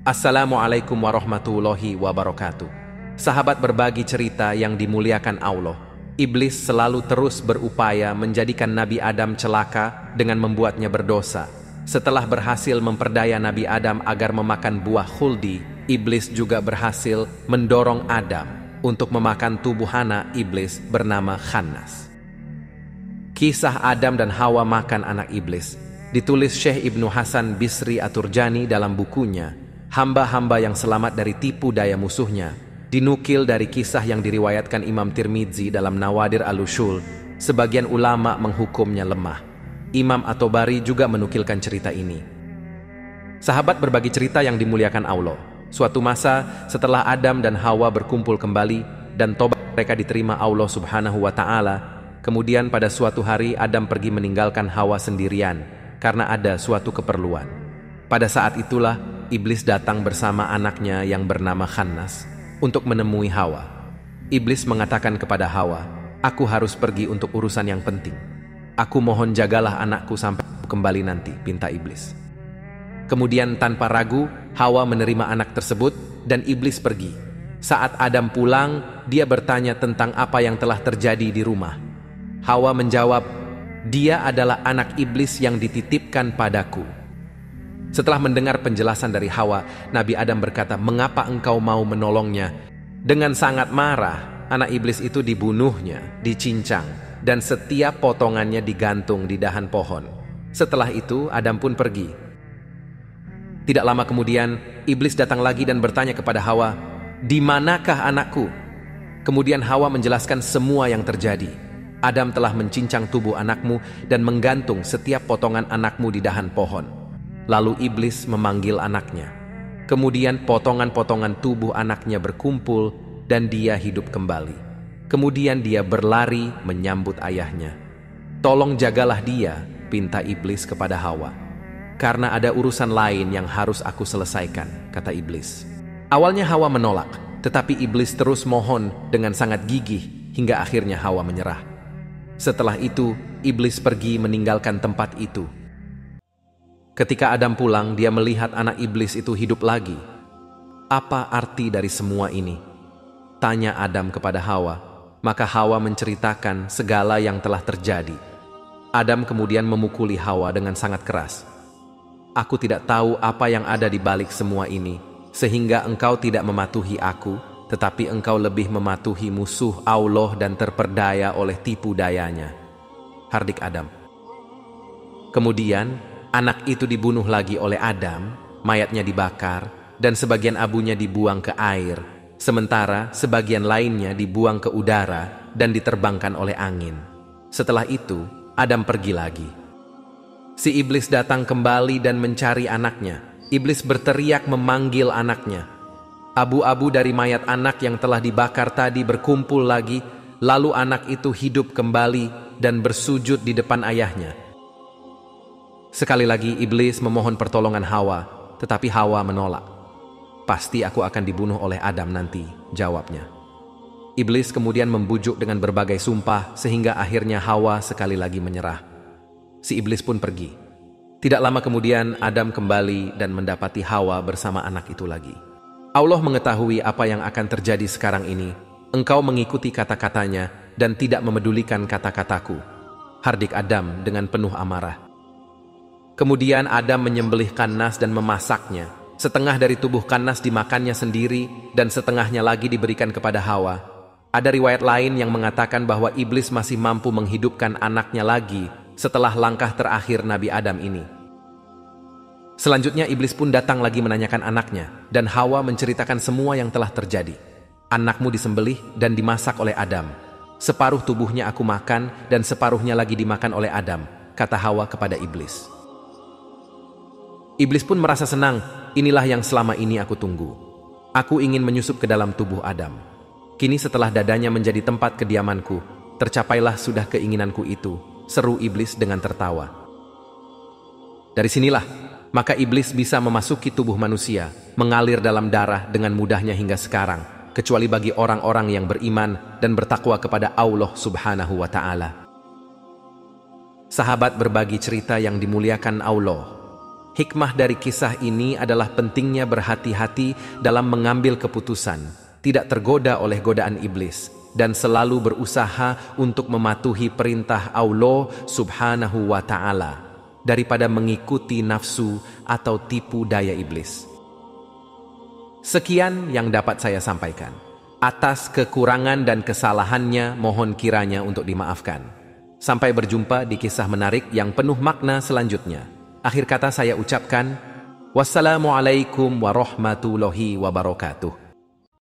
Assalamualaikum warahmatullahi wabarakatuh. Sahabat berbagi cerita yang dimuliakan Allah, iblis selalu terus berupaya menjadikan Nabi Adam celaka dengan membuatnya berdosa. Setelah berhasil memperdaya Nabi Adam agar memakan buah khuldi, iblis juga berhasil mendorong Adam untuk memakan tubuh anak iblis bernama Khannas. Kisah Adam dan Hawa makan anak iblis ditulis Syekh Ibnu Hasan Bisri Aturjani dalam bukunya Hamba-hamba yang selamat dari tipu daya musuhnya, dinukil dari kisah yang diriwayatkan Imam Tirmidzi dalam Nawadir al-Ushul. Sebagian ulama menghukumnya lemah. Imam At-Tabari juga menukilkan cerita ini. Sahabat berbagi cerita yang dimuliakan Allah, suatu masa setelah Adam dan Hawa berkumpul kembali dan tobat mereka diterima Allah Subhanahu wa Ta'ala, kemudian pada suatu hari Adam pergi meninggalkan Hawa sendirian karena ada suatu keperluan. Pada saat itulah iblis datang bersama anaknya yang bernama Khannas untuk menemui Hawa. Iblis mengatakan kepada Hawa, "Aku harus pergi untuk urusan yang penting. Aku mohon jagalah anakku sampai kembali nanti," pinta iblis. Kemudian tanpa ragu, Hawa menerima anak tersebut dan iblis pergi. Saat Adam pulang, dia bertanya tentang apa yang telah terjadi di rumah. Hawa menjawab, "Dia adalah anak iblis yang dititipkan padaku." Setelah mendengar penjelasan dari Hawa, Nabi Adam berkata, "Mengapa engkau mau menolongnya?" Dengan sangat marah, anak iblis itu dibunuhnya, dicincang, dan setiap potongannya digantung di dahan pohon. Setelah itu, Adam pun pergi. Tidak lama kemudian, iblis datang lagi dan bertanya kepada Hawa, "Di manakah anakku?" Kemudian Hawa menjelaskan semua yang terjadi. Adam telah mencincang tubuh anakmu dan menggantung setiap potongan anakmu di dahan pohon. Lalu iblis memanggil anaknya. Kemudian potongan-potongan tubuh anaknya berkumpul dan dia hidup kembali. Kemudian dia berlari menyambut ayahnya. "Tolong jagalah dia," pinta iblis kepada Hawa. "Karena ada urusan lain yang harus aku selesaikan," kata iblis. Awalnya Hawa menolak, tetapi iblis terus mohon dengan sangat gigih hingga akhirnya Hawa menyerah. Setelah itu, iblis pergi meninggalkan tempat itu. Ketika Adam pulang, dia melihat anak iblis itu hidup lagi. "Apa arti dari semua ini?" tanya Adam kepada Hawa. Maka Hawa menceritakan segala yang telah terjadi. Adam kemudian memukuli Hawa dengan sangat keras. "Aku tidak tahu apa yang ada di balik semua ini, sehingga engkau tidak mematuhi aku, tetapi engkau lebih mematuhi musuh Allah dan terperdaya oleh tipu dayanya." Hardik Adam. Kemudian anak itu dibunuh lagi oleh Adam, mayatnya dibakar, dan sebagian abunya dibuang ke air, sementara sebagian lainnya dibuang ke udara dan diterbangkan oleh angin. Setelah itu, Adam pergi lagi. Si iblis datang kembali dan mencari anaknya. Iblis berteriak memanggil anaknya. Abu-abu dari mayat anak yang telah dibakar tadi berkumpul lagi, lalu anak itu hidup kembali dan bersujud di depan ayahnya. Sekali lagi iblis memohon pertolongan Hawa, tetapi Hawa menolak. "Pasti aku akan dibunuh oleh Adam nanti," jawabnya. Iblis kemudian membujuk dengan berbagai sumpah sehingga akhirnya Hawa sekali lagi menyerah. Si iblis pun pergi. Tidak lama kemudian Adam kembali dan mendapati Hawa bersama anak itu lagi. Allah mengetahui apa yang akan terjadi sekarang ini. Engkau mengikuti kata-katanya dan tidak memedulikan kata-kataku. Hardik Adam dengan penuh amarah. Kemudian Adam menyembelih Khannas dan memasaknya. Setengah dari tubuh Khannas dimakannya sendiri dan setengahnya lagi diberikan kepada Hawa. Ada riwayat lain yang mengatakan bahwa iblis masih mampu menghidupkan anaknya lagi setelah langkah terakhir Nabi Adam ini. Selanjutnya iblis pun datang lagi menanyakan anaknya, dan Hawa menceritakan semua yang telah terjadi. "Anakmu disembelih dan dimasak oleh Adam. Separuh tubuhnya aku makan dan separuhnya lagi dimakan oleh Adam," kata Hawa kepada iblis. Iblis pun merasa senang. "Inilah yang selama ini aku tunggu. Aku ingin menyusup ke dalam tubuh Adam. Kini setelah dadanya menjadi tempat kediamanku, tercapailah sudah keinginanku itu," seru iblis dengan tertawa. Dari sinilah, maka iblis bisa memasuki tubuh manusia, mengalir dalam darah dengan mudahnya hingga sekarang, kecuali bagi orang-orang yang beriman dan bertakwa kepada Allah Subhanahu wa Ta'ala. Sahabat berbagi cerita yang dimuliakan Allah, Hikmah dari kisah ini adalah pentingnya berhati-hati dalam mengambil keputusan, tidak tergoda oleh godaan iblis, dan selalu berusaha untuk mematuhi perintah Allah Subhanahu wa Ta'ala daripada mengikuti nafsu atau tipu daya iblis. Sekian yang dapat saya sampaikan. Atas kekurangan dan kesalahannya, mohon kiranya untuk dimaafkan. Sampai berjumpa di kisah menarik yang penuh makna selanjutnya. Akhir kata saya ucapkan, wassalamualaikum warahmatullahi wabarakatuh.